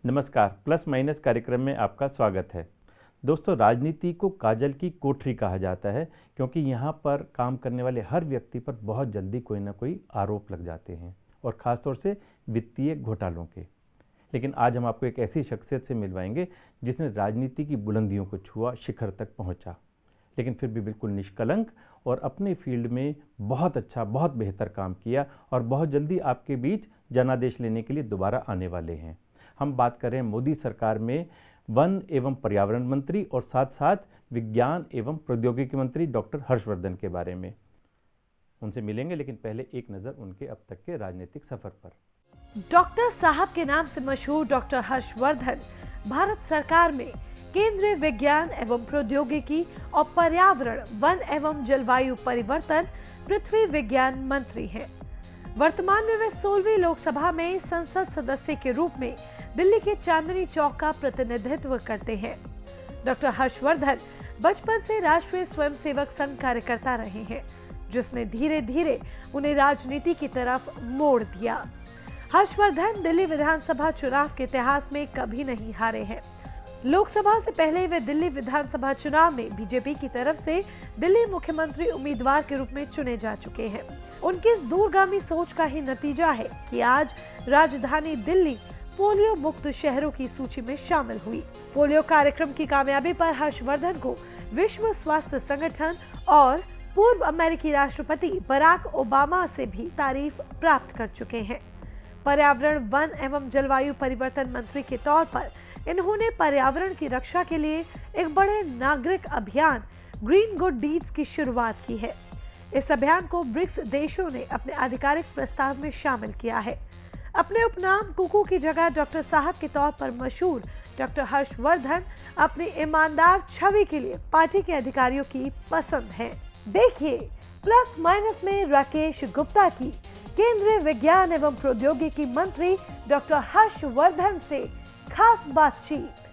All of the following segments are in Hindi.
नमस्कार, प्लस माइनस कार्यक्रम में आपका स्वागत है। दोस्तों, राजनीति को काजल की कोठरी कहा जाता है क्योंकि यहाँ पर काम करने वाले हर व्यक्ति पर बहुत जल्दी कोई ना कोई आरोप लग जाते हैं और ख़ासतौर से वित्तीय घोटालों के। लेकिन आज हम आपको एक ऐसी शख्सियत से मिलवाएंगे जिसने राजनीति की बुलंदियों को छुआ, शिखर तक पहुँचा, लेकिन फिर भी बिल्कुल निष्कलंक और अपने फील्ड में बहुत अच्छा, बहुत बेहतर काम किया और बहुत जल्दी आपके बीच जनादेश लेने के लिए दोबारा आने वाले हैं। हम बात करें मोदी सरकार में वन एवं पर्यावरण मंत्री और साथ साथ विज्ञान एवं प्रौद्योगिकी मंत्री डॉक्टर हर्षवर्धन के बारे में। उनसे मिलेंगे, लेकिन पहले एक नज़र उनके अब तक के राजनीतिक सफर पर। डॉक्टर साहब के नाम से मशहूर डॉक्टर हर्षवर्धन भारत सरकार में केंद्रीय विज्ञान एवं प्रौद्योगिकी और पर्यावरण, वन एवं जलवायु परिवर्तन, पृथ्वी विज्ञान मंत्री हैं। वर्तमान में वे 16वीं लोकसभा में संसद सदस्य के रूप में दिल्ली के चांदनी चौक का प्रतिनिधित्व करते हैं। डॉक्टर हर्षवर्धन बचपन से राष्ट्रीय स्वयंसेवक संघ कार्यकर्ता रहे हैं, जिसने धीरे धीरे उन्हें राजनीति की तरफ मोड़ दिया। हर्षवर्धन दिल्ली विधानसभा चुनाव के इतिहास में कभी नहीं हारे हैं। लोकसभा से पहले वे दिल्ली विधानसभा चुनाव में बीजेपी की तरफ से दिल्ली मुख्यमंत्री उम्मीदवार के रूप में चुने जा चुके हैं। उनकी इस दूरगामी सोच का ही नतीजा है कि आज राजधानी दिल्ली पोलियो मुक्त शहरों की सूची में शामिल हुई। पोलियो कार्यक्रम की कामयाबी पर हर्षवर्धन को विश्व स्वास्थ्य संगठन और पूर्व अमेरिकी राष्ट्रपति बराक ओबामा से भी तारीफ प्राप्त कर चुके हैं। पर्यावरण, वन एवं जलवायु परिवर्तन मंत्री के तौर पर इन्होंने पर्यावरण की रक्षा के लिए एक बड़े नागरिक अभियान ग्रीन गुड डीड्स की शुरुआत की है। इस अभियान को ब्रिक्स देशों ने अपने आधिकारिक प्रस्ताव में शामिल किया है। अपने उपनाम कुकू की जगह डॉक्टर साहब के तौर पर मशहूर डॉक्टर हर्षवर्धन अपनी ईमानदार छवि के लिए पार्टी के अधिकारियों की पसंद है। देखिए प्लस माइनस में राकेश गुप्ता की केंद्रीय विज्ञान एवं प्रौद्योगिकी मंत्री डॉक्टर हर्षवर्धन से खास बातचीत।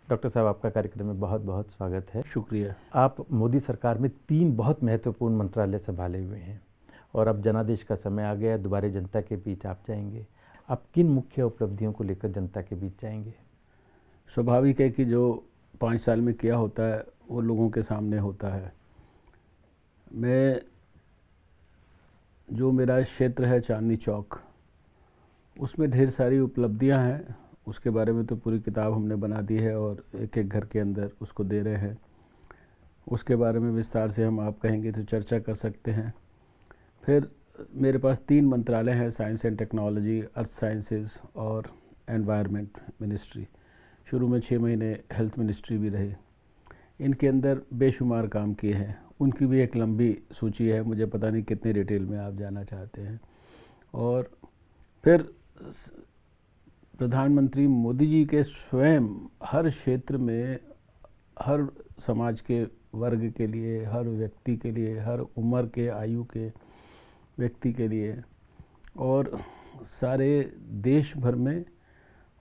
डॉक्टर साहब, आपका कार्यक्रम में बहुत बहुत स्वागत है। शुक्रिया। आप मोदी सरकार में 3 बहुत महत्वपूर्ण मंत्रालय संभाले हुए हैं और अब जनादेश का समय आ गया, दोबारा जनता के बीच आप जाएंगे। आप किन मुख्य उपलब्धियों को लेकर जनता के बीच जाएंगे? स्वाभाविक है कि जो 5 साल में किया होता है वो लोगों के सामने होता है। जो मेरा क्षेत्र है चांदनी चौक, उसमें ढेर सारी उपलब्धियां हैं। उसके बारे में तो पूरी किताब हमने बना दी है और एक एक घर के अंदर उसको दे रहे हैं। उसके बारे में विस्तार से हम आप कहेंगे तो चर्चा कर सकते हैं। फिर मेरे पास 3 मंत्रालय हैं, science and technology, earth sciences और एनवायरनमेंट मिनिस्ट्री। शुरू में 6 महीने हेल्थ मिनिस्ट्री भी रही। इनके अंदर बेशुमार काम किए हैं। उनकी भी एक लंबी सूची है, मुझे पता नहीं कितने डिटेल में आप जाना चाहते हैं। और फिर प्रधानमंत्री मोदी जी के स्वयं हर क्षेत्र में, हर समाज के वर्ग के लिए, हर व्यक्ति के लिए, हर उम्र के आयु के व्यक्ति के लिए और सारे देश भर में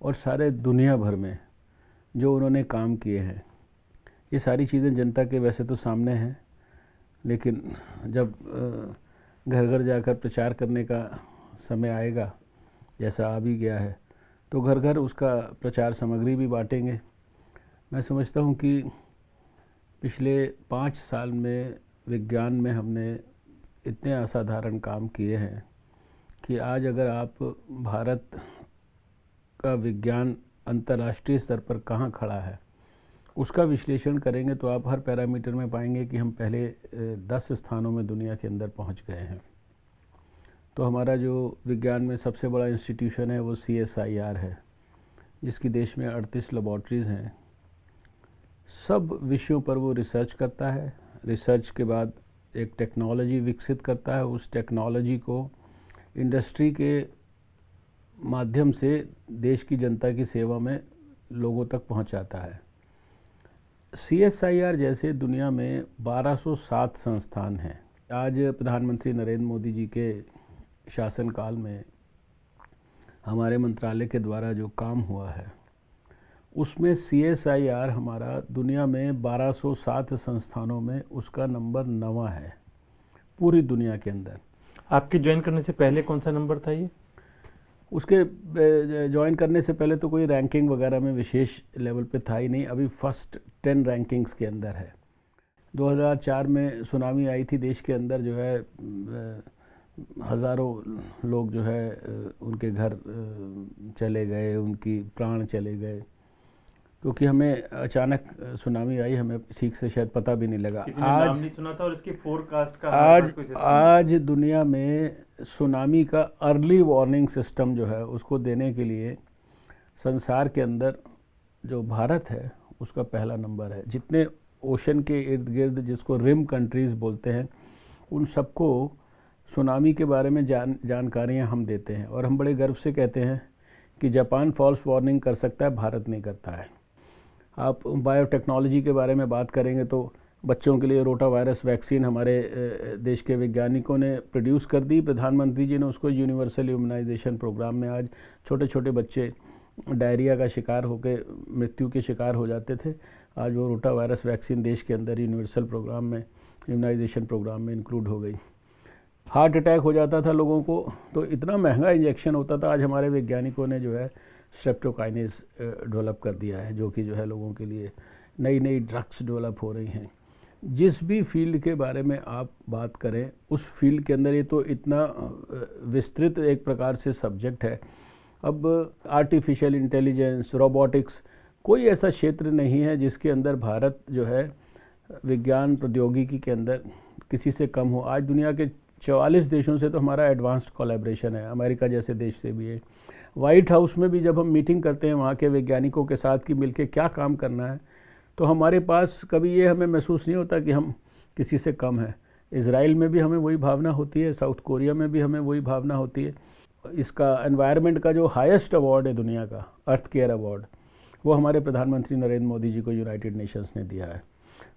और सारे दुनिया भर में जो उन्होंने काम किए हैं, ये सारी चीज़ें जनता के वैसे तो सामने हैं, लेकिन जब घर घर जाकर प्रचार करने का समय आएगा, जैसा आ भी गया है, तो घर घर उसका प्रचार सामग्री भी बांटेंगे। मैं समझता हूँ कि पिछले 5 साल में विज्ञान में हमने इतने असाधारण काम किए हैं कि आज अगर आप भारत का विज्ञान अंतर्राष्ट्रीय स्तर पर कहाँ खड़ा है उसका विश्लेषण करेंगे तो आप हर पैरामीटर में पाएंगे कि हम पहले 10 स्थानों में दुनिया के अंदर पहुँच गए हैं। तो हमारा जो विज्ञान में सबसे बड़ा इंस्टीट्यूशन है वो CSIR है, जिसकी देश में 38 लेबॉर्ट्रीज़ हैं। सब विषयों पर वो रिसर्च करता है। रिसर्च के बाद एक टेक्नोलॉजी विकसित करता है। उस टेक्नोलॉजी को इंडस्ट्री के माध्यम से देश की जनता की सेवा में लोगों तक पहुंचाता है। CSIR जैसे दुनिया में 1207 संस्थान हैं। आज प्रधानमंत्री नरेंद्र मोदी जी के शासनकाल में हमारे मंत्रालय के द्वारा जो काम हुआ है उसमें CSIR हमारा दुनिया में 1207 संस्थानों में उसका नंबर 9वां है पूरी दुनिया के अंदर। आपके ज्वाइन करने से पहले कौन सा नंबर था ये? उसके ज्वाइन करने से पहले तो कोई रैंकिंग वगैरह में विशेष लेवल पे था ही नहीं, अभी फर्स्ट 10 रैंकिंग्स के अंदर है। 2004 में सुनामी आई थी देश के अंदर, जो है हज़ारों लोग जो है उनके घर चले गए, उनकी प्राण चले गए, क्योंकि हमें अचानक सुनामी आई, हमें ठीक से शायद पता भी नहीं लगा। आज नाम नहीं सुना था और इसकी फोरकास्ट का आज दुनिया में सुनामी का अर्ली वार्निंग सिस्टम जो है उसको देने के लिए संसार के अंदर जो भारत है उसका पहला नंबर है। जितने ओशन के इर्द गिर्द, जिसको रिम कंट्रीज़ बोलते हैं, उन सबको सुनामी के बारे में जानकारियाँ हम देते हैं, और हम बड़े गर्व से कहते हैं कि जापान फॉल्स वार्निंग कर सकता है, भारत नहीं करता है। आप बायोटेक्नोलॉजी के बारे में बात करेंगे तो बच्चों के लिए रोटा वायरस वैक्सीन हमारे देश के वैज्ञानिकों ने प्रोड्यूस कर दी। प्रधानमंत्री जी ने उसको यूनिवर्सल इम्यूनाइजेशन प्रोग्राम में, आज छोटे छोटे बच्चे डायरिया का शिकार होकर मृत्यु के शिकार हो जाते थे, आज वो रोटा वायरस वैक्सीन देश के अंदर यूनिवर्सल प्रोग्राम में, इम्यूनाइजेशन प्रोग्राम में इंक्लूड हो गई। हार्ट अटैक हो जाता था लोगों को तो इतना महंगा इंजेक्शन होता था, आज हमारे वैज्ञानिकों ने जो है स्ट्रेप्टोकाइनेस डेवलप कर दिया है, जो कि जो है लोगों के लिए नई नई ड्रग्स डेवलप हो रही हैं। जिस भी फील्ड के बारे में आप बात करें उस फील्ड के अंदर ये तो इतना विस्तृत एक प्रकार से सब्जेक्ट है। अब आर्टिफिशियल इंटेलिजेंस, रोबोटिक्स, कोई ऐसा क्षेत्र नहीं है जिसके अंदर भारत जो है विज्ञान प्रौद्योगिकी के अंदर किसी से कम हो। आज दुनिया के 44 देशों से तो हमारा एडवांस्ड कोलैबोरेशन है, अमेरिका जैसे देश से भी है। वाइट हाउस में भी जब हम मीटिंग करते हैं वहाँ के वैज्ञानिकों के साथ कि मिलके क्या काम करना है, तो हमारे पास कभी ये हमें महसूस नहीं होता कि हम किसी से कम हैं। इज़राइल में भी हमें वही भावना होती है, साउथ कोरिया में भी हमें वही भावना होती है। इसका एनवायरनमेंट का जो हाईएस्ट अवार्ड है दुनिया का, अर्थ केयर अवार्ड, वो हमारे प्रधानमंत्री नरेंद्र मोदी जी को यूनाइटेड नेशंस ने दिया है।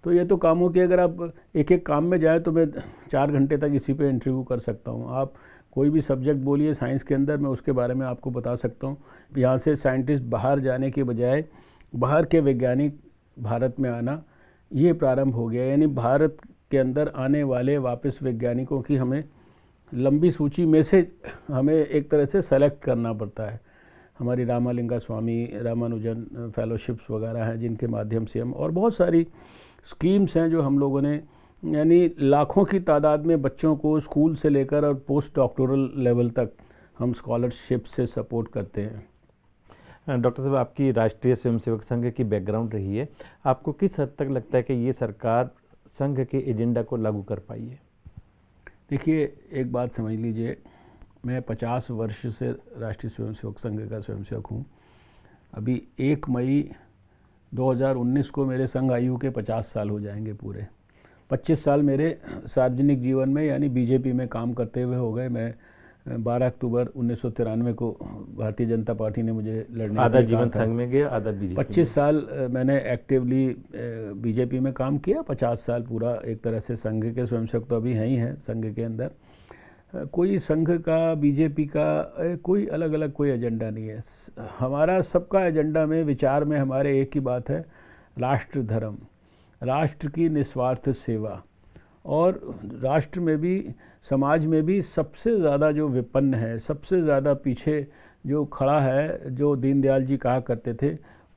तो ये तो कामों के, अगर आप एक एक काम में जाएँ तो मैं 4 घंटे तक इसी पे इंटरव्यू कर सकता हूँ। आप कोई भी सब्जेक्ट बोलिए साइंस के अंदर, मैं उसके बारे में आपको बता सकता हूँ। यहाँ से साइंटिस्ट बाहर जाने के बजाय बाहर के वैज्ञानिक भारत में आना, ये प्रारंभ हो गया। यानी भारत के अंदर आने वाले वापस वैज्ञानिकों की हमें लंबी सूची में से हमें एक तरह से सेलेक्ट करना पड़ता है। हमारी रामालिंगा स्वामी, रामानुजन फेलोशिप्स वगैरह हैं जिनके माध्यम से हम, और बहुत सारी स्कीम्स हैं जो हम लोगों ने, यानी लाखों की तादाद में बच्चों को स्कूल से लेकर और पोस्ट डॉक्टोरल लेवल तक हम स्कॉलरशिप से सपोर्ट करते हैं। डॉक्टर साहब, आपकी राष्ट्रीय स्वयंसेवक संघ की बैकग्राउंड रही है, आपको किस हद तक लगता है कि ये सरकार संघ के एजेंडा को लागू कर पाई है? देखिए, एक बात समझ लीजिए, मैं 50 वर्ष से राष्ट्रीय स्वयंसेवक संघ का स्वयंसेवक हूँ। अभी 1 मई 2019 को मेरे संघ आयु के 50 साल हो जाएंगे पूरे। 25 साल मेरे सार्वजनिक जीवन में यानी बीजेपी में काम करते हुए हो गए। मैं 12 अक्टूबर 1993 को भारतीय जनता पार्टी ने मुझे लड़ने, आधा जीवन संघ में गया, आधा बीजेपी। 25 साल मैंने एक्टिवली बीजेपी में काम किया, 50 साल पूरा एक तरह से संघ के स्वयंसेवक तो अभी हैं ही हैं संघ के अंदर। कोई संघ का, बीजेपी का कोई अलग अलग कोई एजेंडा नहीं है। हमारा सबका एजेंडा में, विचार में हमारे एक ही बात है, राष्ट्र धर्म, राष्ट्र की निस्वार्थ सेवा, और राष्ट्र में भी, समाज में भी सबसे ज़्यादा जो विपन्न है, सबसे ज़्यादा पीछे जो खड़ा है, जो दीनदयाल जी कहा करते थे,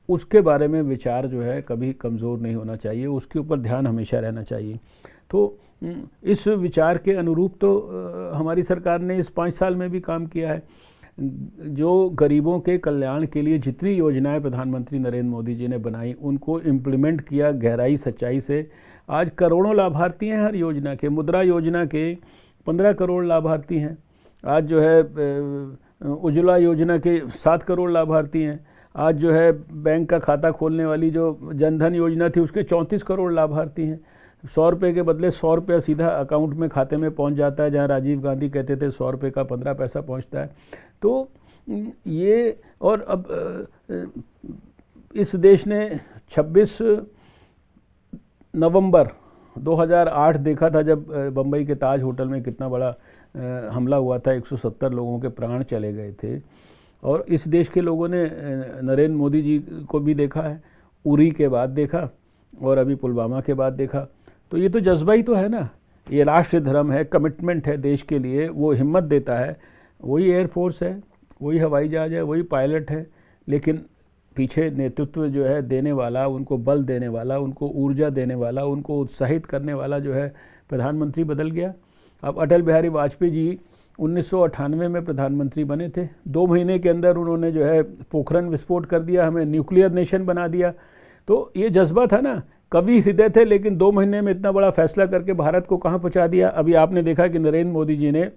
उसके बारे में विचार जो है कभी कमज़ोर नहीं होना चाहिए, उसके ऊपर ध्यान हमेशा रहना चाहिए। तो इस विचार के अनुरूप तो हमारी सरकार ने इस 5 साल में भी काम किया है। जो गरीबों के कल्याण के लिए जितनी योजनाएं प्रधानमंत्री नरेंद्र मोदी जी ने बनाई, उनको इम्प्लीमेंट किया गहराई सच्चाई से। आज करोड़ों लाभार्थी हैं हर योजना के। मुद्रा योजना के 15 करोड़ लाभार्थी हैं। आज जो है उज्ज्वला योजना के 7 करोड़ लाभार्थी हैं। आज जो है बैंक का खाता खोलने वाली जो जनधन योजना थी उसके 34 करोड़ लाभार्थी हैं। 100 रुपये के बदले 100 रुपया सीधा अकाउंट में, खाते में पहुंच जाता है, जहां राजीव गांधी कहते थे 100 रुपये का 15 पैसा पहुंचता है। तो ये, और अब इस देश ने 26 नवंबर 2008 देखा था जब बम्बई के ताज होटल में कितना बड़ा हमला हुआ था, 170 लोगों के प्राण चले गए थे। और इस देश के लोगों ने नरेंद्र मोदी जी को भी देखा है, उरी के बाद देखा और अभी पुलवामा के बाद देखा। तो ये तो जज्बा ही तो है ना, ये राष्ट्र धर्म है, कमिटमेंट है देश के लिए, वो हिम्मत देता है। वही एयरफोर्स है, वही हवाई जहाज़ है, वही पायलट है, लेकिन पीछे नेतृत्व जो है देने वाला, उनको बल देने वाला, उनको ऊर्जा देने वाला, उनको उत्साहित करने वाला जो है प्रधानमंत्री बदल गया। अब अटल बिहारी वाजपेयी जी 1998 में प्रधानमंत्री बने थे, 2 महीने के अंदर उन्होंने जो है पोखरण विस्फोट कर दिया, हमें न्यूक्लियर नेशन बना दिया। तो ये जज्बा था ना, कवि हृदय थे, लेकिन 2 महीने में इतना बड़ा फैसला करके भारत को कहाँ पहुँचा दिया। अभी आपने देखा कि नरेंद्र मोदी जी ने,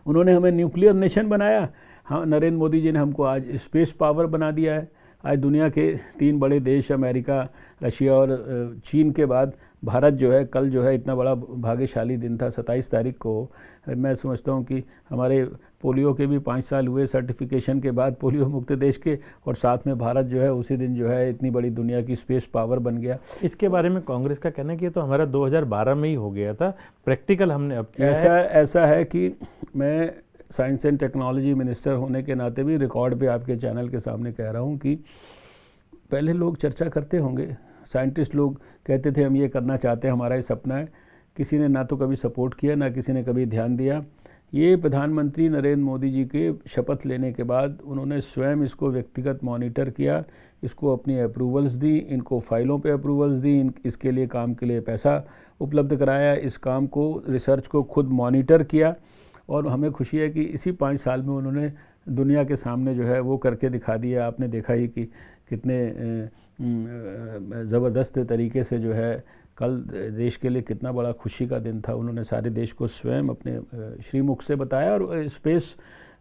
उन्होंने हमें न्यूक्लियर नेशन बनाया। हाँ, नरेंद्र मोदी जी ने हमको आज स्पेस पावर बना दिया है। आज दुनिया के 3 बड़े देश अमेरिका, रशिया और चीन के बाद भारत जो है, कल जो है इतना बड़ा भाग्यशाली दिन था 27 तारीख को। मैं समझता हूँ कि हमारे पोलियो के भी 5 साल हुए सर्टिफिकेशन के बाद पोलियो मुक्त देश के, और साथ में भारत जो है उसी दिन जो है इतनी बड़ी दुनिया की स्पेस पावर बन गया। इसके बारे में कांग्रेस का कहना है कि ये तो हमारा 2012 में ही हो गया था, प्रैक्टिकल हमने अब किया है। ऐसा है कि मैं साइंस एंड टेक्नोलॉजी मिनिस्टर होने के नाते भी रिकॉर्ड पे आपके चैनल के सामने कह रहा हूँ कि पहले लोग चर्चा करते होंगे, साइंटिस्ट लोग कहते थे हम ये करना चाहते हैं, हमारा ये सपना है। किसी ने ना तो कभी सपोर्ट किया, ना किसी ने कभी ध्यान दिया। ये प्रधानमंत्री नरेंद्र मोदी जी के शपथ लेने के बाद उन्होंने स्वयं इसको व्यक्तिगत मॉनिटर किया, इसको अपनी अप्रूवल्स दी, इनको फाइलों पे अप्रूवल्स दी, इसके लिए काम के लिए पैसा उपलब्ध कराया, इस काम को, रिसर्च को खुद मॉनिटर किया। और हमें खुशी है कि इसी 5 साल में उन्होंने दुनिया के सामने जो है वो करके दिखा दिया। आपने देखा ही कि कितने ज़बरदस्त तरीके से जो है कल देश के लिए कितना बड़ा खुशी का दिन था। उन्होंने सारे देश को स्वयं अपने श्रीमुख से बताया, और स्पेस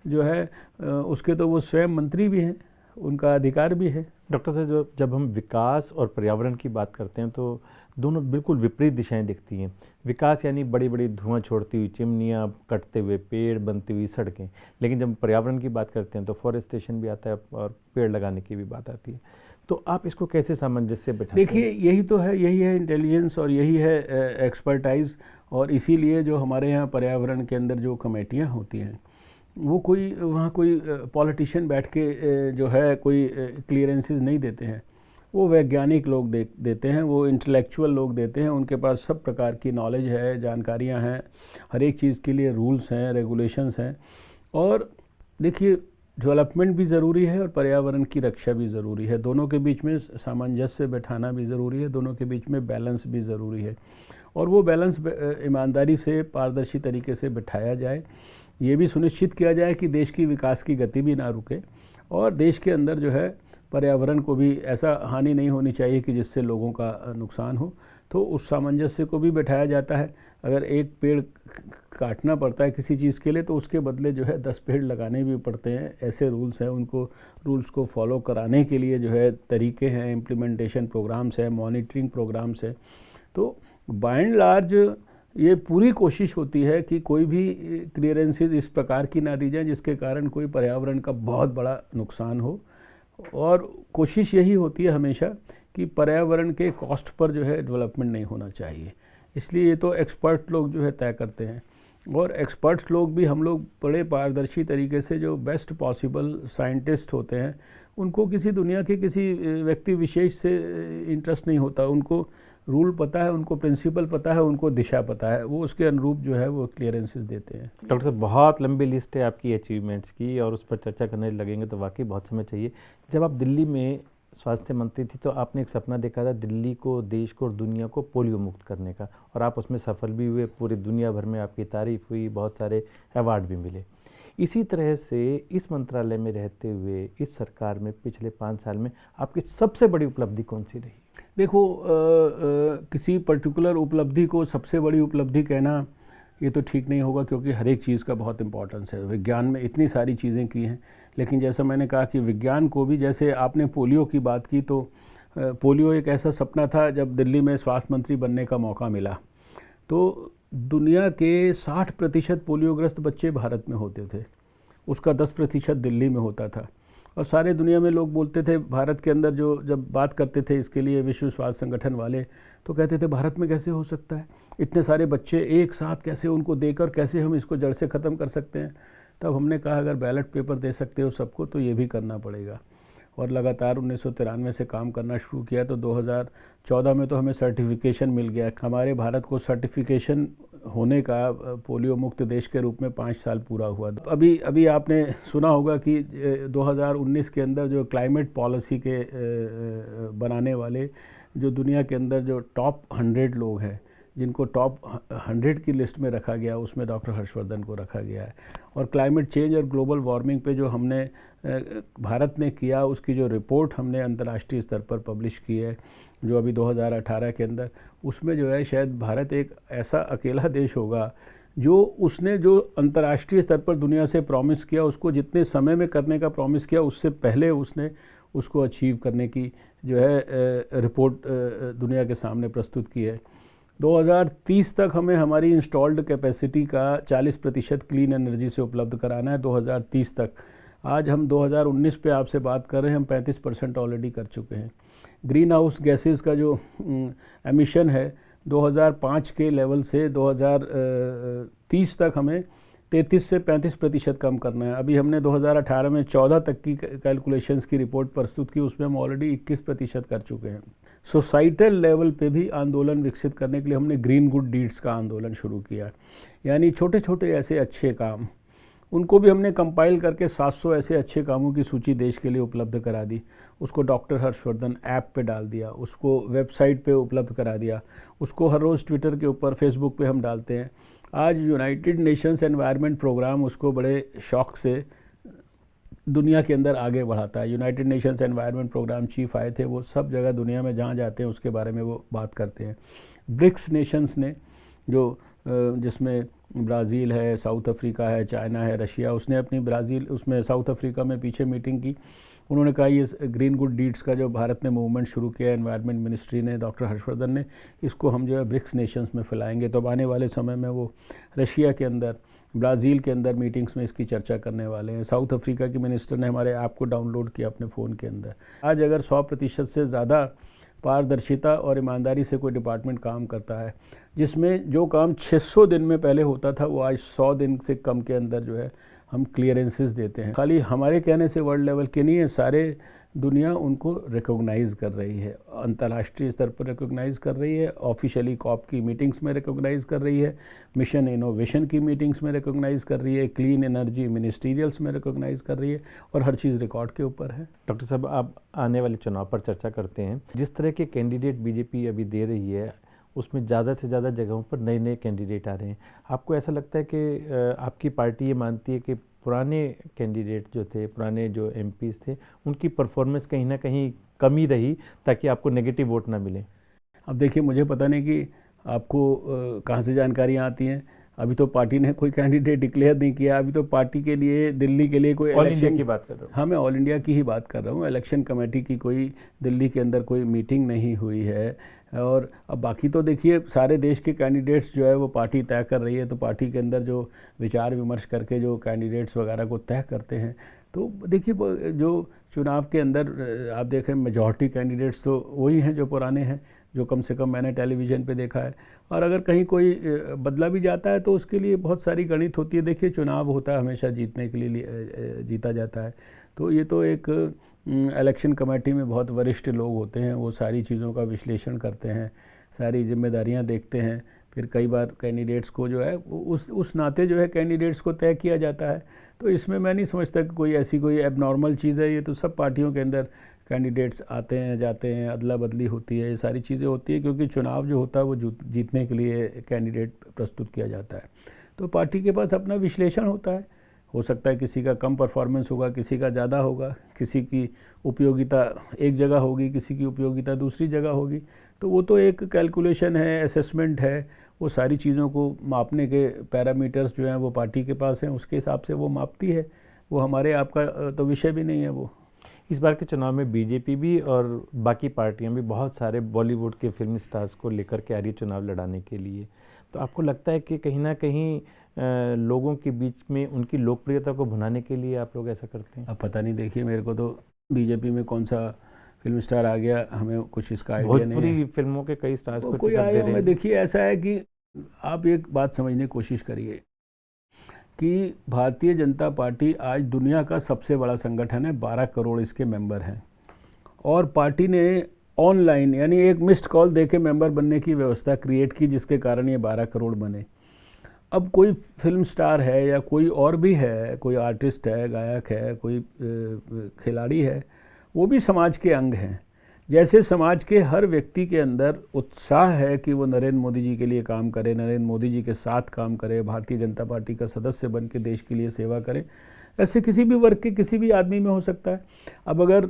जो है उसके तो वो स्वयं मंत्री भी हैं, उनका अधिकार भी है। डॉक्टर साहब, जब हम विकास और पर्यावरण की बात करते हैं तो दोनों बिल्कुल विपरीत दिशाएं दिखती हैं। विकास यानी बड़ी बड़ी धुआं छोड़ती हुई चिमनियाँ, कटते हुए पेड़, बनती हुई सड़कें, लेकिन जब पर्यावरण की बात करते हैं तो फॉरेस्टेशन भी आता है और पेड़ लगाने की भी बात आती है। तो आप इसको कैसे सामंजस्य बिठाते हैं? देखिए, यही है इंटेलिजेंस, और यही है एक्सपर्टाइज। और इसीलिए जो हमारे यहाँ पर्यावरण के अंदर जो कमेटियाँ होती हैं, वो वहाँ कोई पॉलिटिशियन बैठ के जो है कोई क्लियरेंसेस नहीं देते हैं, वो वैज्ञानिक लोग देते हैं, वो इंटेलेक्चुअल लोग देते हैं। उनके पास सब प्रकार की नॉलेज है, जानकारियाँ हैं, हर एक चीज़ के लिए रूल्स हैं, रेगुलेशंस हैं। और देखिए, डेवलपमेंट भी ज़रूरी है और पर्यावरण की रक्षा भी ज़रूरी है। दोनों के बीच में सामंजस्य बैठाना भी ज़रूरी है, दोनों के बीच में बैलेंस भी ज़रूरी है। और वो बैलेंस ईमानदारी से, पारदर्शी तरीके से बिठाया जाए। ये भी सुनिश्चित किया जाए कि देश की विकास की गति भी ना रुके, और देश के अंदर जो है पर्यावरण को भी ऐसा हानि नहीं होनी चाहिए कि जिससे लोगों का नुकसान हो। तो उस सामंजस्य को भी बैठाया जाता है। अगर एक पेड़ काटना पड़ता है किसी चीज़ के लिए, तो उसके बदले जो है 10 पेड़ लगाने भी पड़ते हैं। ऐसे रूल्स हैं, उनको रूल्स को फॉलो कराने के लिए जो है तरीके हैं, इम्प्लीमेंटेशन प्रोग्राम्स हैं, मॉनिटरिंग प्रोग्राम्स हैं। तो बाय एंड लार्ज ये पूरी कोशिश होती है कि कोई भी क्लियरेंसेस इस प्रकार की ना दी जाए जिसके कारण कोई पर्यावरण का बहुत बड़ा नुकसान हो। और कोशिश यही होती है हमेशा कि पर्यावरण के कॉस्ट पर जो है डेवलपमेंट नहीं होना चाहिए। इसलिए ये तो एक्सपर्ट लोग जो है तय करते हैं, और एक्सपर्ट्स लोग भी, हम लोग बड़े पारदर्शी तरीके से, जो बेस्ट पॉसिबल साइंटिस्ट होते हैं, उनको किसी दुनिया के किसी व्यक्ति विशेष से इंटरेस्ट नहीं होता। उनको रूल पता है, उनको प्रिंसिपल पता है, उनको दिशा पता है, वो उसके अनुरूप जो है वो क्लियरेंसेस देते हैं। डॉक्टर साहब, बहुत लंबी लिस्ट है आपकी अचीवमेंट्स की, और उस पर चर्चा करने लगेंगे तो वाकई बहुत समय चाहिए। जब आप दिल्ली में स्वास्थ्य मंत्री थी तो आपने एक सपना देखा था दिल्ली को, देश को और दुनिया को पोलियो मुक्त करने का, और आप उसमें सफल भी हुए। पूरी दुनिया भर में आपकी तारीफ हुई, बहुत सारे अवार्ड भी मिले। इसी तरह से इस मंत्रालय में रहते हुए, इस सरकार में पिछले 5 साल में आपकी सबसे बड़ी उपलब्धि कौन सी रही? देखो, किसी पर्टिकुलर उपलब्धि को सबसे बड़ी उपलब्धि कहना ये तो ठीक नहीं होगा, क्योंकि हर एक चीज़ का बहुत इम्पोर्टेंस है। विज्ञान में इतनी सारी चीज़ें की हैं, लेकिन जैसा मैंने कहा कि विज्ञान को भी, जैसे आपने पोलियो की बात की, तो पोलियो एक ऐसा सपना था। जब दिल्ली में स्वास्थ्य मंत्री बनने का मौका मिला तो दुनिया के 60% पोलियोग्रस्त बच्चे भारत में होते थे, उसका 10% दिल्ली में होता था। और सारे दुनिया में लोग बोलते थे, भारत के अंदर जो जब बात करते थे इसके लिए विश्व स्वास्थ्य संगठन वाले, तो कहते थे भारत में कैसे हो सकता है, इतने सारे बच्चे एक साथ कैसे उनको देकर कैसे हम इसको जड़ से ख़त्म कर सकते हैं। तब हमने कहा अगर बैलेट पेपर दे सकते हो सबको तो ये भी करना पड़ेगा। और लगातार 1993 से काम करना शुरू किया। तो 2014 में तो हमें सर्टिफिकेशन मिल गया। हमारे भारत को सर्टिफिकेशन होने का पोलियो मुक्त देश के रूप में 5 साल पूरा हुआ। अभी आपने सुना होगा कि 2019 के अंदर जो क्लाइमेट पॉलिसी के बनाने वाले जो दुनिया के अंदर जो टॉप 100 लोग हैं, जिनको टॉप 100 की लिस्ट में रखा गया, उसमें डॉक्टर हर्षवर्धन को रखा गया है। और क्लाइमेट चेंज और ग्लोबल वार्मिंग पे जो हमने भारत ने किया, उसकी जो रिपोर्ट हमने अंतर्राष्ट्रीय स्तर पर पब्लिश की है, जो अभी 2018 के अंदर, उसमें जो है शायद भारत एक ऐसा अकेला देश होगा जो उसने जो अंतर्राष्ट्रीय स्तर पर दुनिया से प्रॉमिस किया, उसको जितने समय में करने का प्रॉमिस किया, उससे पहले उसने उसको अचीव करने की जो है रिपोर्ट दुनिया के सामने प्रस्तुत की है। 2030 तक हमें हमारी इंस्टॉल्ड कैपेसिटी का 40% क्लीन एनर्जी से उपलब्ध कराना है 2030 तक। आज हम 2019 पे आपसे बात कर रहे हैं, हम 35% ऑलरेडी कर चुके हैं। ग्रीन हाउस गैसेस का जो एमिशन है 2005 के लेवल से 2030 तक हमें 33 से 35% कम करना है। अभी हमने 2018 में 14 तक की कैलकुलेशंस की रिपोर्ट प्रस्तुत की, उसमें हम ऑलरेडी 21% कर चुके हैं। सोसाइटल लेवल पे भी आंदोलन विकसित करने के लिए हमने ग्रीन गुड डीड्स का आंदोलन शुरू किया, यानी छोटे छोटे ऐसे अच्छे काम, उनको भी हमने कंपाइल करके 700 ऐसे अच्छे कामों की सूची देश के लिए उपलब्ध करा दी। उसको डॉक्टर हर्षवर्धन ऐप पे डाल दिया, उसको वेबसाइट पे उपलब्ध करा दिया, उसको हर रोज़ ट्विटर के ऊपर, फेसबुक पे हम डालते हैं। आज यूनाइटेड नेशंस एनवायरनमेंट प्रोग्राम उसको बड़े शौक से दुनिया के अंदर आगे बढ़ाता है। United Nations environment programme chief आए थे, वो सब जगह दुनिया में जहाँ जाते हैं उसके बारे में वो बात करते हैं। ब्रिक्स नेशंस ने जो जिसमें ब्राज़ील है, साउथ अफ्रीका है, चाइना है, रशिया, उसने अपनी ब्राज़ील उसमें साउथ अफ्रीका में पीछे मीटिंग की। उन्होंने कहा ये ग्रीन गुड डीड्स का जो भारत ने मूवमेंट शुरू किया है, एनवायरनमेंट मिनिस्ट्री ने, डॉक्टर हर्षवर्धन ने, इसको हम जो है ब्रिक्स नेशंस में फैलाएंगे। तो अब आने वाले समय में वो रशिया के अंदर, ब्राज़ील के अंदर मीटिंग्स में इसकी चर्चा करने वाले हैं। साउथ अफ्रीका के मिनिस्टर ने हमारे ऐप को डाउनलोड किया अपने फ़ोन के अंदर। आज अगर 100% से ज़्यादा पारदर्शिता और ईमानदारी से कोई डिपार्टमेंट काम करता है, जिसमें जो काम 600 दिन में पहले होता था, वो आज 100 दिन से कम के अंदर जो है हम क्लियरेंसेस देते हैं। खाली हमारे कहने से वर्ल्ड लेवल के नहीं है, सारे दुनिया उनको रिकॉग्नाइज़ कर रही है, अंतर्राष्ट्रीय स्तर पर रिकॉग्नाइज़ कर रही है, ऑफिशियली कॉप की मीटिंग्स में रिकॉग्नाइज़ कर रही है, मिशन इनोवेशन की मीटिंग्स में रिकॉग्नाइज़ कर रही है, क्लीन एनर्जी मिनिस्टीरियल्स में रिकॉग्नाइज़ कर रही है, और हर चीज़ रिकॉर्ड के ऊपर है। डॉक्टर साहब, आप आने वाले चुनाव पर चर्चा करते हैं। जिस तरह के कैंडिडेट बीजेपी अभी दे रही है, उसमें ज़्यादा से ज़्यादा जगहों पर नए नए कैंडिडेट आ रहे हैं। आपको ऐसा लगता है कि आपकी पार्टी ये मानती है कि पुराने कैंडिडेट जो थे, पुराने जो एमपीज़ थे, उनकी परफॉर्मेंस कहीं ना कहीं कमी रही ताकि आपको नेगेटिव वोट ना मिले? अब देखिए, मुझे पता नहीं कि आपको कहाँ से जानकारियाँ आती हैं। अभी तो पार्टी ने कोई कैंडिडेट डिक्लेयर नहीं किया। अभी तो पार्टी के लिए, दिल्ली के लिए कोई ऑल इंडिया की बात कर रहा हूँ। हाँ, मैं ऑल इंडिया की ही बात कर रहा हूँ। इलेक्शन कमेटी की कोई दिल्ली के अंदर कोई मीटिंग नहीं हुई है। और अब बाकी तो देखिए, सारे देश के कैंडिडेट्स जो है वो पार्टी तय कर रही है। तो पार्टी के अंदर जो विचार विमर्श करके जो कैंडिडेट्स वगैरह को तय करते हैं, तो देखिए जो चुनाव के अंदर आप देखें, मेजॉरिटी कैंडिडेट्स तो वही हैं जो पुराने हैं, जो कम से कम मैंने टेलीविज़न पे देखा है। और अगर कहीं कोई बदला भी जाता है तो उसके लिए बहुत सारी गणित होती है। देखिए, चुनाव होता है, हमेशा जीतने के लिए जीता जाता है। तो ये तो एक इलेक्शन कमेटी में बहुत वरिष्ठ लोग होते हैं, वो सारी चीज़ों का विश्लेषण करते हैं, सारी जिम्मेदारियां देखते हैं। फिर कई बार कैंडिडेट्स को जो है उस नाते जो है कैंडिडेट्स को तय किया जाता है। तो इसमें मैं नहीं समझता कि कोई ऐसी कोई एबनॉर्मल चीज़ है। ये तो सब पार्टियों के अंदर कैंडिडेट्स आते हैं, जाते हैं, अदला बदली होती है, ये सारी चीज़ें होती है, क्योंकि चुनाव जो होता है वो जीतने के लिए कैंडिडेट प्रस्तुत किया जाता है। तो पार्टी के पास अपना विश्लेषण होता है। हो सकता है किसी का कम परफॉर्मेंस होगा, किसी का ज़्यादा होगा, किसी की उपयोगिता एक जगह होगी, किसी की उपयोगिता दूसरी जगह होगी। तो वो तो एक कैलकुलेशन है, असेसमेंट है। वो सारी चीज़ों को मापने के पैरामीटर्स जो हैं वो पार्टी के पास हैं, उसके हिसाब से वो मापती है। वो हमारे आपका तो विषय भी नहीं है। वो इस बार के चुनाव में बीजेपी भी और बाकी पार्टियां भी बहुत सारे बॉलीवुड के फिल्म स्टार्स को लेकर के आ रही है चुनाव लड़ाने के लिए। तो आपको लगता है कि कहीं ना कहीं लोगों के बीच में उनकी लोकप्रियता को भुनाने के लिए आप लोग ऐसा करते हैं? अब पता नहीं, देखिए, मेरे को तो बीजेपी में कौन सा फिल्म स्टार आ गया, हमें कुछ इसका आइडिया नहीं है। भोजपुरी फिल्मों के कई स्टार्स को कोई आया में। देखिए, ऐसा है कि आप एक बात समझने की कोशिश करिए कि भारतीय जनता पार्टी आज दुनिया का सबसे बड़ा संगठन है, 12 करोड़ इसके मेंबर हैं, और पार्टी ने ऑनलाइन यानी एक मिस्ड कॉल देके मेंबर बनने की व्यवस्था क्रिएट की, जिसके कारण ये 12 करोड़ बने। अब कोई फिल्म स्टार है या कोई और भी है, कोई आर्टिस्ट है, गायक है, कोई खिलाड़ी है, वो भी समाज के अंग हैं। जैसे समाज के हर व्यक्ति के अंदर उत्साह है कि वो नरेंद्र मोदी जी के लिए काम करे, नरेंद्र मोदी जी के साथ काम करे, भारतीय जनता पार्टी का सदस्य बन के देश के लिए सेवा करे, ऐसे किसी भी वर्ग के किसी भी आदमी में हो सकता है। अब अगर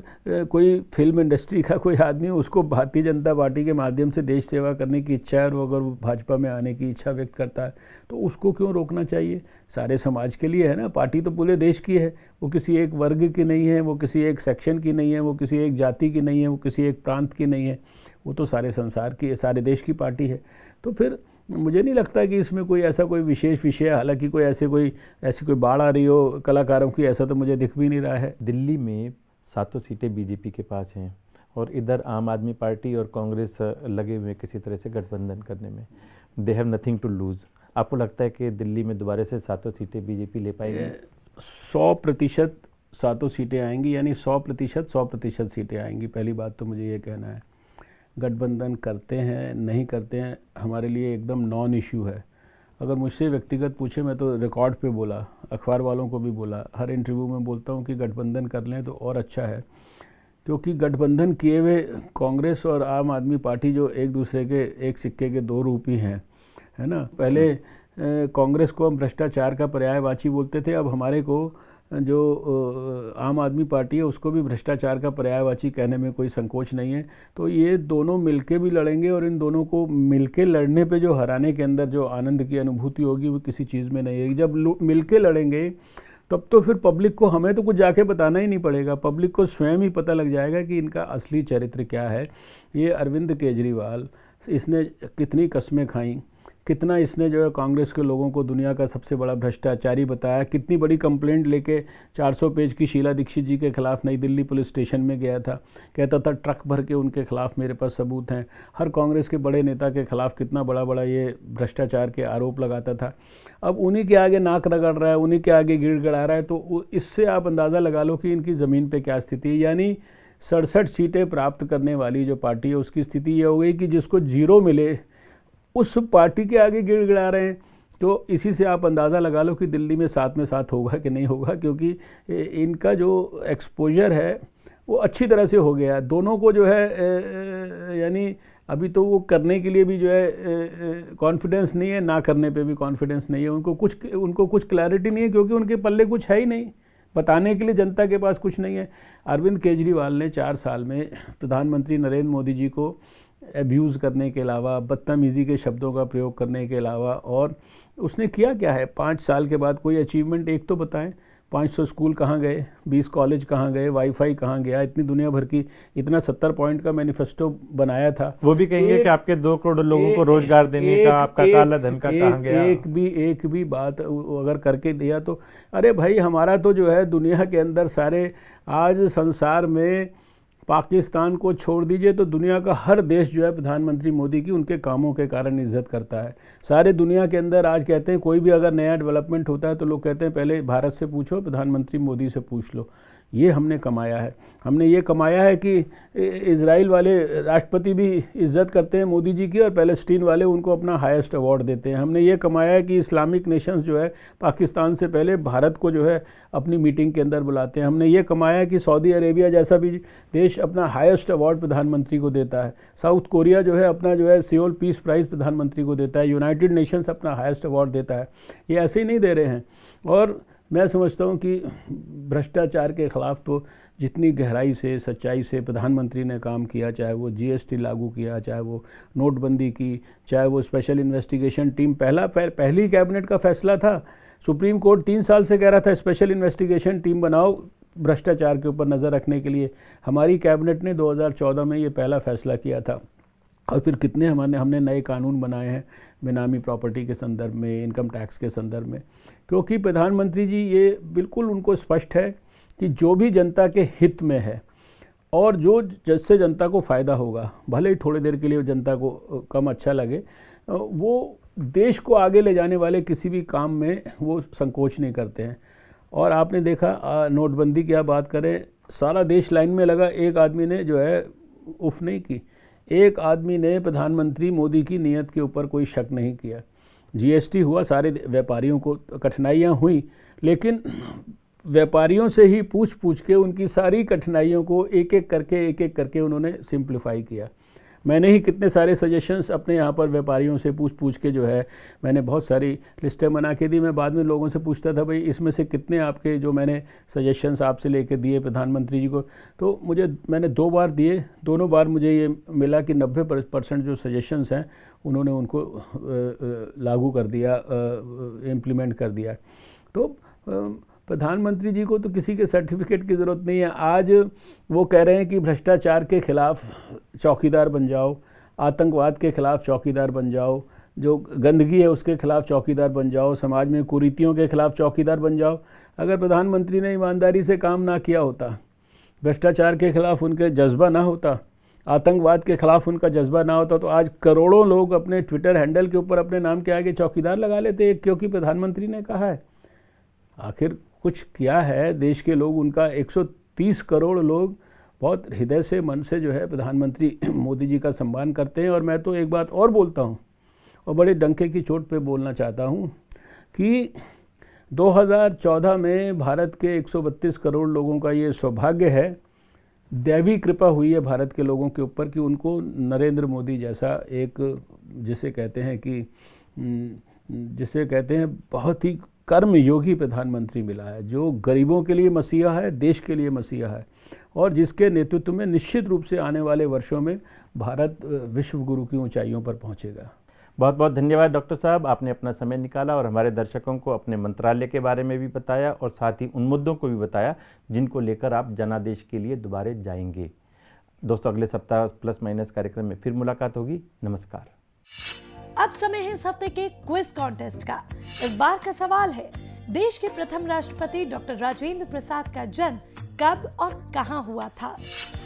कोई फिल्म इंडस्ट्री का कोई आदमी, उसको भारतीय जनता पार्टी के माध्यम से देश सेवा करने की इच्छा है और अगर वो भाजपा में आने की इच्छा व्यक्त करता है तो उसको क्यों रोकना चाहिए? सारे समाज के लिए है ना, पार्टी तो पूरे देश की है, वो किसी एक वर्ग की नहीं है, वो किसी एक सेक्शन की नहीं है, वो किसी एक जाति की नहीं है, वो किसी एक प्रांत की नहीं है, वो तो सारे संसार की, सारे देश की पार्टी है। तो फिर मुझे नहीं लगता कि इसमें कोई ऐसा कोई विशेष विषय, हालांकि कोई ऐसी कोई बाढ़ आ रही हो कलाकारों की, ऐसा तो मुझे दिख भी नहीं रहा है। दिल्ली में 7 सीटें बीजेपी के पास हैं और इधर आम आदमी पार्टी और कांग्रेस लगे हुए किसी तरह से गठबंधन करने में। They have nothing to lose. आपको लगता है कि दिल्ली में दोबारा से 7 सीटें बीजेपी ले पाएगी? 100% 7 सीटें आएंगी, यानी 100% सीटें आएंगी। पहली बात तो मुझे ये कहना है, गठबंधन करते हैं नहीं करते हैं हमारे लिए एकदम नॉन इश्यू है। अगर मुझसे व्यक्तिगत पूछे, मैं तो रिकॉर्ड पे बोला, अखबार वालों को भी बोला, हर इंटरव्यू में बोलता हूँ कि गठबंधन कर लें तो और अच्छा है, क्योंकि गठबंधन किए हुए कांग्रेस और आम आदमी पार्टी जो एक दूसरे के एक सिक्के के दो रूप ही हैं, है ना। पहले कांग्रेस को हम भ्रष्टाचार का पर्यायवाची बोलते थे, अब हमारे को जो आम आदमी पार्टी है उसको भी भ्रष्टाचार का पर्यायवाची कहने में कोई संकोच नहीं है। तो ये दोनों मिलके भी लड़ेंगे और इन दोनों को मिलके लड़ने पे जो हराने के अंदर जो आनंद की अनुभूति होगी वो किसी चीज़ में नहीं है। जब मिलके लड़ेंगे तब तो फिर पब्लिक को, हमें तो कुछ जाके बताना ही नहीं पड़ेगा, पब्लिक को स्वयं ही पता लग जाएगा कि इनका असली चरित्र क्या है। ये अरविंद केजरीवाल, इसने कितनी कस्में खाई, कितना इसने जो है कांग्रेस के लोगों को दुनिया का सबसे बड़ा भ्रष्टाचारी बताया, कितनी बड़ी कंप्लेंट लेके 400 पेज की शीला दीक्षित जी के खिलाफ नई दिल्ली पुलिस स्टेशन में गया था, कहता था ट्रक भर के उनके खिलाफ मेरे पास सबूत हैं। हर कांग्रेस के बड़े नेता के खिलाफ कितना बड़ा बड़ा ये भ्रष्टाचार के आरोप लगाता था। अब उन्हीं के आगे नाक रगड़ रहा है, उन्हीं के आगे गिड़गिड़ा रहा है। तो इससे आप अंदाज़ा लगा लो कि इनकी ज़मीन पर क्या स्थिति है। यानी 67 सीटें प्राप्त करने वाली जो पार्टी है उसकी स्थिति ये हो गई कि जिसको 0 मिले उस पार्टी के आगे गिड़गिड़ा रहे हैं। तो इसी से आप अंदाज़ा लगा लो कि दिल्ली में 7 में 7 होगा कि नहीं होगा, क्योंकि इनका जो एक्सपोजर है वो अच्छी तरह से हो गया। दोनों को जो है यानी अभी तो वो करने के लिए भी जो है कॉन्फिडेंस नहीं है, ना करने पे भी कॉन्फिडेंस नहीं है। उनको कुछ क्लैरिटी नहीं है, क्योंकि उनके पल्ले कुछ है ही नहीं, बताने के लिए जनता के पास कुछ नहीं है। अरविंद केजरीवाल ने 4 साल में प्रधानमंत्री नरेंद्र मोदी जी को एब्यूज़ करने के अलावा, बदतमीज़ी के शब्दों का प्रयोग करने के अलावा और उसने किया क्या है? 5 साल के बाद कोई अचीवमेंट एक तो बताएं। 500 स्कूल कहाँ गए, 20 कॉलेज कहाँ गए, वाईफाई कहाँ गया, इतनी दुनिया भर की, इतना 70 पॉइंट का मैनिफेस्टो बनाया था। वो भी कहेंगे कि आपके 2 करोड़ लोगों को रोजगार देने का आपका काला धन का कहाँ गया? एक भी बात अगर करके दिया तो, अरे भाई हमारा तो जो है दुनिया के अंदर सारे, आज संसार में पाकिस्तान को छोड़ दीजिए तो दुनिया का हर देश जो है प्रधानमंत्री मोदी की उनके कामों के कारण इज्जत करता है। सारे दुनिया के अंदर आज कहते हैं कोई भी अगर नया डेवलपमेंट होता है तो लोग कहते हैं पहले भारत से पूछो, प्रधानमंत्री मोदी से पूछ लो। ये हमने कमाया है। हमने ये कमाया है कि इजराइल वाले राष्ट्रपति भी इज्जत करते हैं मोदी जी की और पैलेस्टीन वाले उनको अपना हाईएस्ट अवार्ड देते हैं। हमने ये कमाया है कि इस्लामिक नेशंस जो है पाकिस्तान से पहले भारत को जो है अपनी मीटिंग के अंदर बुलाते हैं। हमने ये कमाया है कि सऊदी अरेबिया जैसा भी देश अपना हाईएस्ट अवार्ड प्रधानमंत्री को देता है। साउथ कोरिया जो है अपना जो है सियोल पीस प्राइज़ प्रधानमंत्री को देता है। यूनाइटेड नेशंस अपना हाईएस्ट अवार्ड देता है। ये ऐसे ही नहीं दे रहे हैं। और मैं समझता हूँ कि भ्रष्टाचार के ख़िलाफ़ तो जितनी गहराई से, सच्चाई से प्रधानमंत्री ने काम किया, चाहे वो जीएसटी लागू किया, चाहे वो नोटबंदी की, चाहे वो स्पेशल इन्वेस्टिगेशन टीम, पहली कैबिनेट का फैसला था। सुप्रीम कोर्ट 3 साल से कह रहा था स्पेशल इन्वेस्टिगेशन टीम बनाओ भ्रष्टाचार के ऊपर नज़र रखने के लिए। हमारी कैबिनेट ने 2014 में ये पहला फैसला किया था। और फिर कितने हमने नए कानून बनाए हैं बेनामी प्रॉपर्टी के संदर्भ में, इनकम टैक्स के संदर्भ में, क्योंकि प्रधानमंत्री जी ये बिल्कुल उनको स्पष्ट है कि जो भी जनता के हित में है और जो जिससे जनता को फ़ायदा होगा, भले ही थोड़ी देर के लिए जनता को कम अच्छा लगे, वो देश को आगे ले जाने वाले किसी भी काम में वो संकोच नहीं करते हैं। और आपने देखा नोटबंदी की आप बात करें, सारा देश लाइन में लगा, एक आदमी ने जो है उफ नहीं की, एक आदमी ने प्रधानमंत्री मोदी की नीयत के ऊपर कोई शक नहीं किया। जीएसटी हुआ, सारे व्यापारियों को कठिनाइयाँ हुई, लेकिन व्यापारियों से ही पूछ पूछ के उनकी सारी कठिनाइयों को एक एक करके उन्होंने सिंप्लीफाई किया। मैंने ही कितने सारे सजेशंस अपने यहाँ पर व्यापारियों से पूछ पूछ के जो है मैंने बहुत सारी लिस्टें बना के दी। मैं बाद में लोगों से पूछता था, भाई इसमें से कितने आपके जो मैंने सजेशंस आपसे लेके दिए प्रधानमंत्री जी को, तो मैंने 2 बार दिए, दोनों बार मुझे ये मिला कि 90% जो सजेशंस हैं उन्होंने उनको लागू कर दिया, इम्प्लीमेंट कर दिया। तो प्रधानमंत्री जी को तो किसी के सर्टिफिकेट की ज़रूरत नहीं है। आज वो कह रहे हैं कि भ्रष्टाचार के खिलाफ चौकीदार बन जाओ, आतंकवाद के खिलाफ चौकीदार बन जाओ, जो गंदगी है उसके खिलाफ चौकीदार बन जाओ, समाज में कुरीतियों के खिलाफ चौकीदार बन जाओ। अगर प्रधानमंत्री ने ईमानदारी से काम ना किया होता, भ्रष्टाचार के खिलाफ उनके जज्बा ना होता, आतंकवाद के खिलाफ उनका जज्बा ना होता, तो आज करोड़ों लोग अपने ट्विटर हैंडल के ऊपर अपने नाम के आगे चौकीदार लगा लेते, क्योंकि प्रधानमंत्री ने कहा है। आखिर कुछ किया है देश के लोग, उनका 130 करोड़ लोग बहुत हृदय से, मन से जो है प्रधानमंत्री मोदी जी का सम्मान करते हैं। और मैं तो एक बात और बोलता हूँ, और बड़े डंके की चोट पे बोलना चाहता हूँ कि 2014 में भारत के 132 करोड़ लोगों का ये सौभाग्य है, दैवी कृपा हुई है भारत के लोगों के ऊपर कि उनको नरेंद्र मोदी जैसा एक, जिसे कहते हैं बहुत ही कर्मयोगी प्रधानमंत्री मिला है, जो गरीबों के लिए मसीहा है, देश के लिए मसीहा है, और जिसके नेतृत्व में निश्चित रूप से आने वाले वर्षों में भारत विश्व गुरु की ऊंचाइयों पर पहुंचेगा। बहुत बहुत धन्यवाद डॉक्टर साहब, आपने अपना समय निकाला और हमारे दर्शकों को अपने मंत्रालय के बारे में भी बताया और साथ ही उन मुद्दों को भी बताया जिनको लेकर आप जनादेश के लिए दोबारा जाएंगे। दोस्तों, अगले सप्ताह प्लस माइनस कार्यक्रम में फिर मुलाकात होगी। नमस्कार। अब समय है इस हफ्ते के क्विज कॉन्टेस्ट का। इस बार का सवाल है, देश के प्रथम राष्ट्रपति डॉक्टर राजेंद्र प्रसाद का जन्म कब और कहां हुआ था?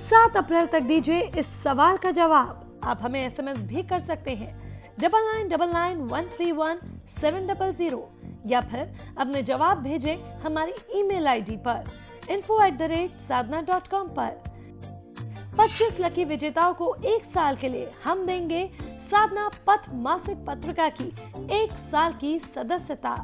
7 अप्रैल तक दीजिए इस सवाल का जवाब। आप हमें SMS भी कर सकते हैं 9999131700 या फिर अपने जवाब भेजें हमारी ईमेल ID पर info@sadhana.com पर। 25 लकी विजेताओं को 1 साल के लिए हम देंगे साधना पथ मासिक पत्रिका की 1 साल की सदस्यता।